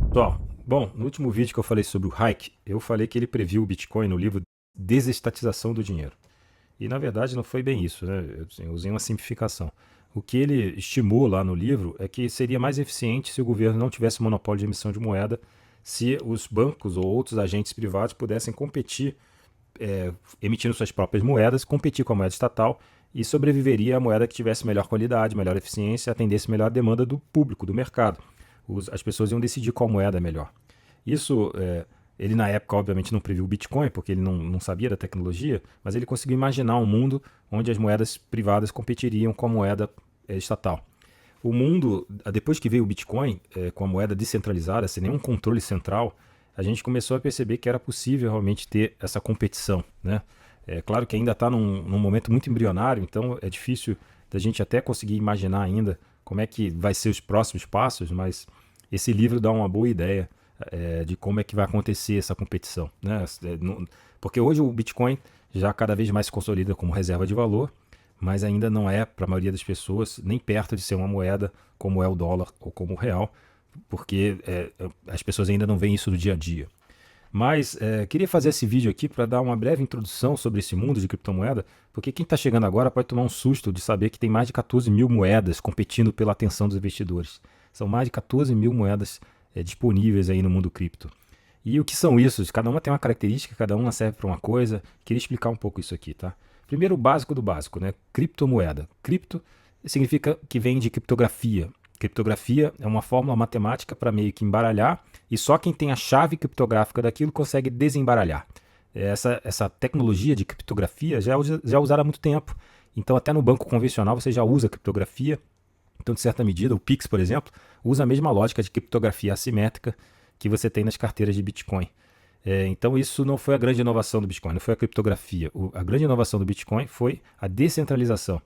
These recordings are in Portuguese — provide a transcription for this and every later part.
Pessoal, bom, no último vídeo que eu falei sobre o Hayek, eu falei que ele previu o Bitcoin no livro Desestatização do Dinheiro. E na verdade não foi bem isso, né? Eu usei uma simplificação. O que ele estimou lá no livro é que seria mais eficiente se o governo não tivesse monopólio de emissão de moeda, se os bancos ou outros agentes privados pudessem competir, emitindo suas próprias moedas, competir com a moeda estatal e sobreviveria a moeda que tivesse melhor qualidade, melhor eficiência, atendesse melhor a demanda do público, do mercado. As pessoas iam decidir qual moeda é melhor. Isso, ele na época obviamente não previu o Bitcoin, porque ele não sabia da tecnologia, mas ele conseguiu imaginar um mundo onde as moedas privadas competiriam com a moeda estatal. O mundo, depois que veio o Bitcoin, com a moeda descentralizada, sem nenhum controle central, a gente começou a perceber que era possível realmente ter essa competição, né? É claro que ainda está num momento muito embrionário, então é difícil da gente até conseguir imaginar ainda como é que vai ser os próximos passos, mas esse livro dá uma boa ideia de como é que vai acontecer essa competição, né? Porque hoje o Bitcoin já cada vez mais se consolida como reserva de valor, mas ainda não é, para a maioria das pessoas, nem perto de ser uma moeda como é o dólar ou como o real, porque as pessoas ainda não veem isso no dia a dia. Mas queria fazer esse vídeo aqui para dar uma breve introdução sobre esse mundo de criptomoeda, porque quem está chegando agora pode tomar um susto de saber que tem mais de 14 mil moedas competindo pela atenção dos investidores. São mais de 14 mil moedas disponíveis aí no mundo cripto. E o que são isso? Cada uma tem uma característica, cada uma serve para uma coisa. Queria explicar um pouco isso aqui, tá? Primeiro, o básico do básico, né? Criptomoeda. Cripto significa que vem de criptografia. Criptografia é uma fórmula matemática para meio que embaralhar, e só quem tem a chave criptográfica daquilo consegue desembaralhar. Essa tecnologia de criptografia já é usada há muito tempo. Então, até no banco convencional você já usa criptografia. Então, de certa medida, o Pix, por exemplo, usa a mesma lógica de criptografia assimétrica que você tem nas carteiras de Bitcoin. Então, isso não foi a grande inovação do Bitcoin, não foi a criptografia. A grande inovação do Bitcoin foi a descentralização.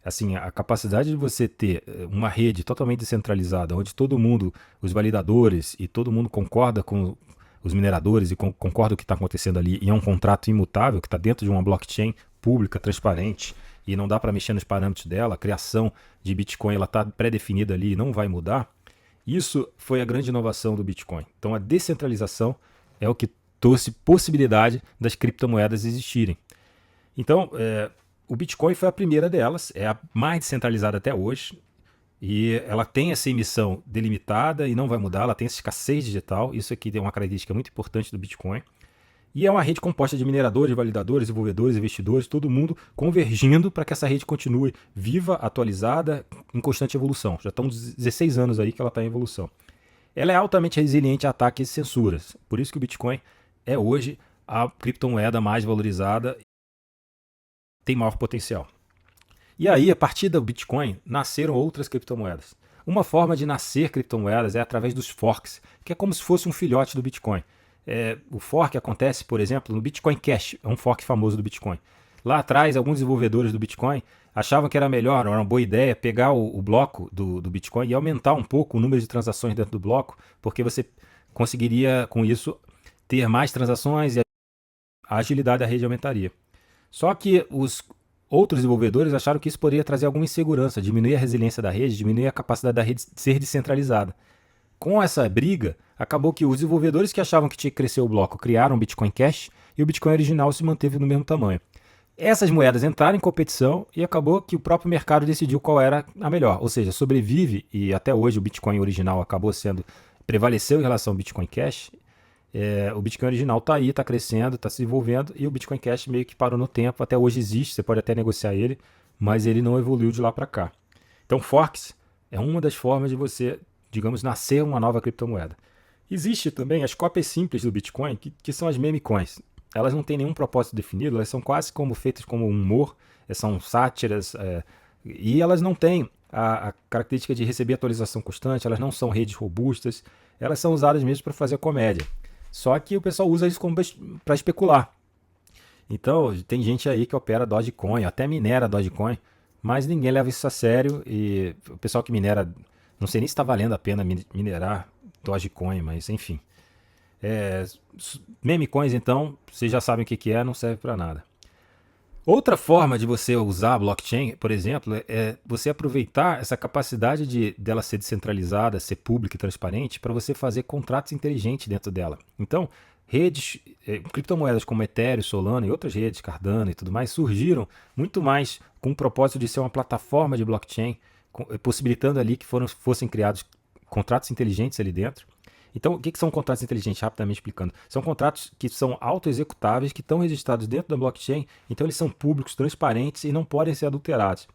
Assim, a capacidade de você ter uma rede totalmente descentralizada, onde todo mundo, os validadores e todo mundo concorda com os mineradores e concorda com o que está acontecendo ali, e é um contrato imutável que está dentro de uma blockchain pública, transparente, e não dá para mexer nos parâmetros dela, a criação de Bitcoin está pré-definida ali e não vai mudar. Isso foi a grande inovação do Bitcoin. Então, a descentralização é o que trouxe possibilidade das criptomoedas existirem. Então, o Bitcoin foi a primeira delas, é a mais descentralizada até hoje. E ela tem essa emissão delimitada e não vai mudar, ela tem essa escassez digital. Isso aqui é uma característica muito importante do Bitcoin. E é uma rede composta de mineradores, validadores, desenvolvedores, investidores, todo mundo convergindo para que essa rede continue viva, atualizada, em constante evolução. Já estão 16 anos aí que ela está em evolução. Ela é altamente resiliente a ataques e censuras. Por isso que o Bitcoin é hoje a criptomoeda mais valorizada, tem maior potencial. E aí, a partir do Bitcoin, nasceram outras criptomoedas. Uma forma de nascer criptomoedas é através dos forks, que é como se fosse um filhote do Bitcoin. O fork acontece, por exemplo, no Bitcoin Cash, é um fork famoso do Bitcoin. Lá atrás, alguns desenvolvedores do Bitcoin achavam que era melhor, era uma boa ideia, pegar o bloco do Bitcoin e aumentar um pouco o número de transações dentro do bloco, porque você conseguiria, com isso, ter mais transações e a agilidade da rede aumentaria. Só que os outros desenvolvedores acharam que isso poderia trazer alguma insegurança, diminuir a resiliência da rede, diminuir a capacidade da rede de ser descentralizada. Com essa briga, acabou que os desenvolvedores que achavam que tinha que crescer o bloco criaram o Bitcoin Cash e o Bitcoin original se manteve no mesmo tamanho. Essas moedas entraram em competição e acabou que o próprio mercado decidiu qual era a melhor. Ou seja, sobrevive, e até hoje o Bitcoin original acabou sendo, prevaleceu em relação ao Bitcoin Cash. O Bitcoin original está aí, está crescendo, está se desenvolvendo, e o Bitcoin Cash meio que parou no tempo. Até hoje existe, você pode até negociar ele, mas ele não evoluiu de lá para cá. Então, forks é uma das formas de você, digamos, nascer uma nova criptomoeda. Existe também as cópias simples do Bitcoin, que são as meme coins. Elas não têm nenhum propósito definido, elas são quase como feitas como humor, são sátiras, e elas não têm a característica de receber atualização constante, elas não são redes robustas, elas são usadas mesmo para fazer comédia. Só que o pessoal usa isso para especular. Então, tem gente aí que opera Dogecoin, até minera Dogecoin, mas ninguém leva isso a sério e o pessoal que minera, não sei nem se está valendo a pena minerar Dogecoin, mas enfim. Meme coins, então, vocês já sabem o que é, não serve para nada. Outra forma de você usar a blockchain, por exemplo, é você aproveitar essa capacidade dela ser descentralizada, ser pública e transparente, para você fazer contratos inteligentes dentro dela. Então, redes, criptomoedas como Ethereum, Solana e outras redes, Cardano e tudo mais, surgiram muito mais com o propósito de ser uma plataforma de blockchain, possibilitando ali que fossem criados contratos inteligentes ali dentro. Então, o que são contratos inteligentes? Rapidamente explicando. São contratos que são auto-executáveis, que estão registrados dentro da blockchain, então eles são públicos, transparentes e não podem ser adulterados.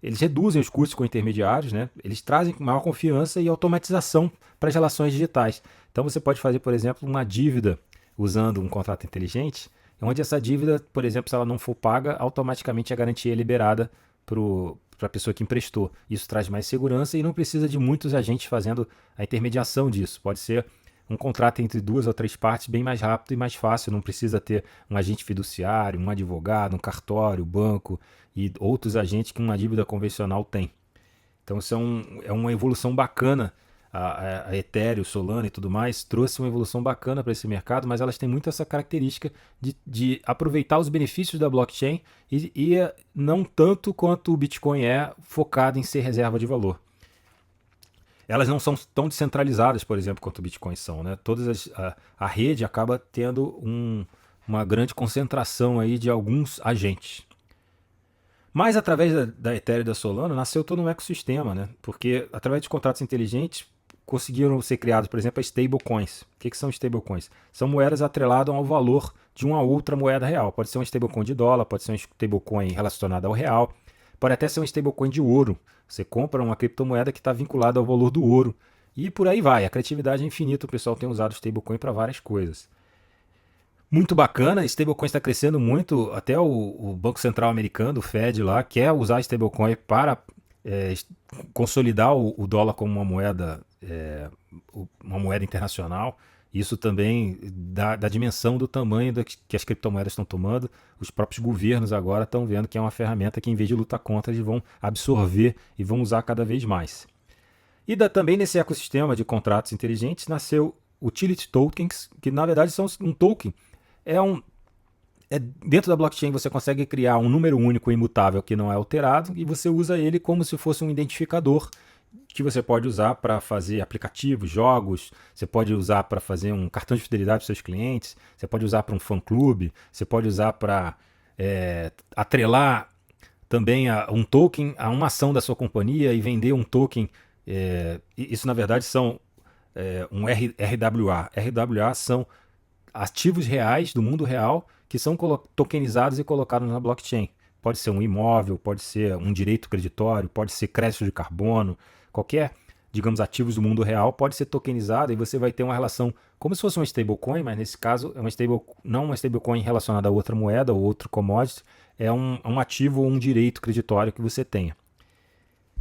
Eles reduzem os custos com intermediários, né? Eles trazem maior confiança e automatização para as relações digitais. Então você pode fazer, por exemplo, uma dívida usando um contrato inteligente, onde essa dívida, por exemplo, se ela não for paga, automaticamente a garantia é liberada para a pessoa que emprestou. Isso traz mais segurança e não precisa de muitos agentes fazendo a intermediação disso. Pode ser um contrato entre 2 ou 3 partes bem mais rápido e mais fácil. Não precisa ter um agente fiduciário, um advogado, um cartório, banco e outros agentes que uma dívida convencional tem. Então isso é uma evolução bacana. A Ethereum, Solana e tudo mais trouxe uma evolução bacana para esse mercado, mas elas têm muito essa característica de aproveitar os benefícios da blockchain e não tanto quanto o Bitcoin é focado em ser reserva de valor. Elas não são tão descentralizadas, por exemplo, quanto o Bitcoin são, né? A rede acaba tendo uma grande concentração aí de alguns agentes. Mas através da Ethereum e da Solana nasceu todo um ecossistema, né? Porque através de contratos inteligentes conseguiram ser criados, por exemplo, as stablecoins. O que são stablecoins? São moedas atreladas ao valor de uma outra moeda real. Pode ser um stablecoin de dólar, pode ser um stablecoin relacionado ao real, pode até ser um stablecoin de ouro. Você compra uma criptomoeda que está vinculada ao valor do ouro. E por aí vai. A criatividade é infinita. O pessoal tem usado stablecoin para várias coisas. Muito bacana, stablecoin está crescendo muito, até o Banco Central americano, o Fed lá, quer usar stablecoin para consolidar o dólar como uma moeda internacional. Isso também dá dimensão do tamanho que as criptomoedas estão tomando. Os próprios governos agora estão vendo que é uma ferramenta que, em vez de lutar contra, eles vão absorver e vão usar cada vez mais. E também nesse ecossistema de contratos inteligentes nasceu utility tokens, que na verdade são um token. Dentro da blockchain você consegue criar um número único e imutável que não é alterado e você usa ele como se fosse um identificador que você pode usar para fazer aplicativos, jogos, você pode usar para fazer um cartão de fidelidade para seus clientes, você pode usar para um fã-clube, você pode usar para atrelar também um token a uma ação da sua companhia e vender um token. Isso na verdade são um RWA. RWA são ativos reais do mundo real que são tokenizados e colocados na blockchain. Pode ser um imóvel, pode ser um direito creditório, pode ser crédito de carbono, qualquer, digamos, ativos do mundo real pode ser tokenizado e você vai ter uma relação como se fosse uma stablecoin, mas nesse caso é não uma stablecoin relacionada a outra moeda ou outro commodity, é um ativo ou um direito creditório que você tenha.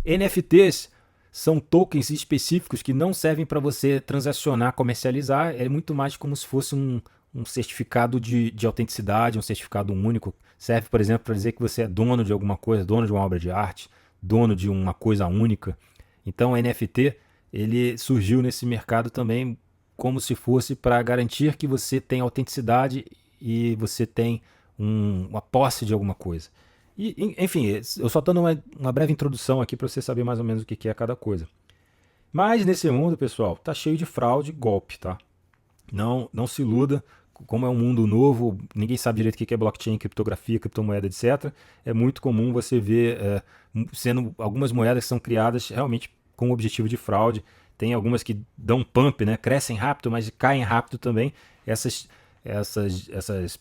NFTs são tokens específicos que não servem para você transacionar, comercializar, é muito mais como se fosse um certificado de autenticidade, um certificado único. Serve, por exemplo, para dizer que você é dono de alguma coisa, dono de uma obra de arte, dono de uma coisa única. Então, o NFT ele surgiu nesse mercado também como se fosse para garantir que você tem autenticidade e você tem uma posse de alguma coisa. E, enfim, eu só estou dando uma breve introdução aqui para você saber mais ou menos o que é cada coisa. Mas nesse mundo, pessoal, tá cheio de fraude e golpe, tá? Não se iluda, como é um mundo novo, ninguém sabe direito o que é blockchain, criptografia, criptomoeda, etc. É muito comum você ver sendo algumas moedas que são criadas realmente com o objetivo de fraude. Tem algumas que dão pump, né? Crescem rápido, mas caem rápido também. Essas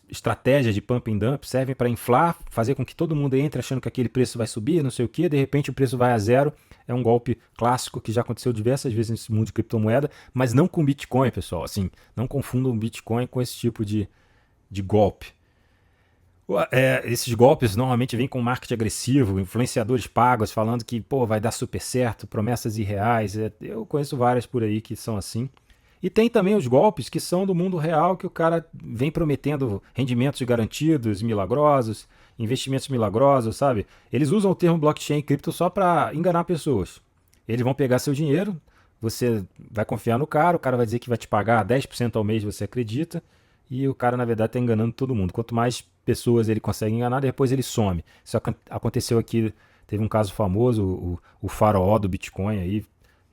estratégias de pump and dump servem para inflar, fazer com que todo mundo entre achando que aquele preço vai subir, não sei o que, de repente o preço vai a zero. É um golpe clássico que já aconteceu diversas vezes nesse mundo de criptomoeda, mas não com Bitcoin, pessoal. Assim, não confundam Bitcoin com esse tipo de golpe. Esses golpes normalmente vêm com marketing agressivo, influenciadores pagos falando que vai dar super certo, promessas irreais. Eu conheço várias por aí que são assim. E tem também os golpes que são do mundo real, que o cara vem prometendo rendimentos garantidos, milagrosos, investimentos milagrosos, sabe? Eles usam o termo blockchain e cripto só para enganar pessoas. Eles vão pegar seu dinheiro, você vai confiar no cara, o cara vai dizer que vai te pagar 10% ao mês, você acredita, e o cara, na verdade, está enganando todo mundo. Quanto mais pessoas ele consegue enganar, depois ele some. Isso aconteceu aqui, teve um caso famoso, o faraó do Bitcoin aí,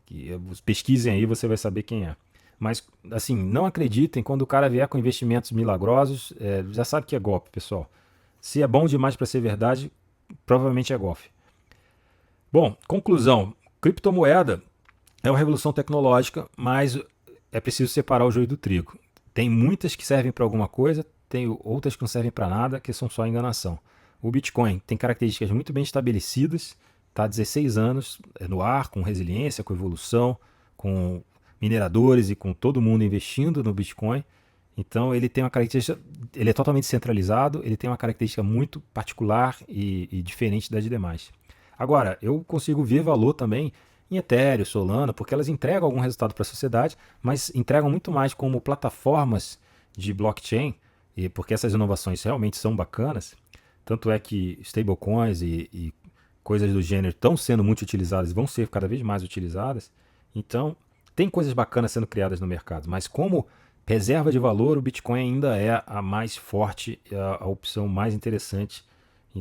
que pesquisem aí, você vai saber quem é. Mas, assim, não acreditem quando o cara vier com investimentos milagrosos, já sabe que é golpe, pessoal. Se é bom demais para ser verdade, provavelmente é golpe. Bom, conclusão. Criptomoeda é uma revolução tecnológica, mas é preciso separar o joio do trigo. Tem muitas que servem para alguma coisa, tem outras que não servem para nada, que são só enganação. O Bitcoin tem características muito bem estabelecidas, está há 16 anos no ar, com resiliência, com evolução, com mineradores e com todo mundo investindo no Bitcoin. Então ele tem uma característica, ele é totalmente centralizado, ele tem uma característica muito particular e diferente das demais. Agora, eu consigo ver valor também em Ethereum, Solana, porque elas entregam algum resultado para a sociedade, mas entregam muito mais como plataformas de blockchain, e porque essas inovações realmente são bacanas. Tanto é que stablecoins e coisas do gênero estão sendo muito utilizadas e vão ser cada vez mais utilizadas. Então, tem coisas bacanas sendo criadas no mercado, mas como reserva de valor, o Bitcoin ainda é a mais forte, a opção mais interessante.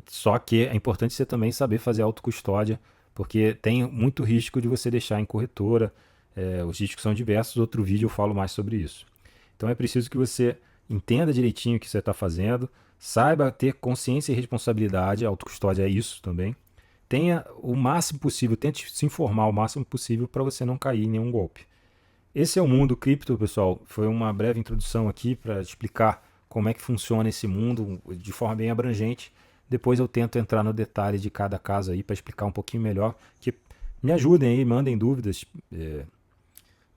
Só que é importante você também saber fazer autocustódia, porque tem muito risco de você deixar em corretora. Os riscos são diversos, outro vídeo eu falo mais sobre isso. Então é preciso que você entenda direitinho o que você está fazendo, saiba ter consciência e responsabilidade, a autocustódia é isso também. Tenha o máximo possível, tente se informar o máximo possível para você não cair em nenhum golpe. Esse é o mundo cripto, pessoal. Foi uma breve introdução aqui para explicar como é que funciona esse mundo de forma bem abrangente. Depois eu tento entrar no detalhe de cada caso aí para explicar um pouquinho melhor. Que me ajudem aí, mandem dúvidas,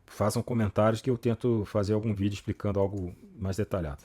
façam comentários que eu tento fazer algum vídeo explicando algo mais detalhado.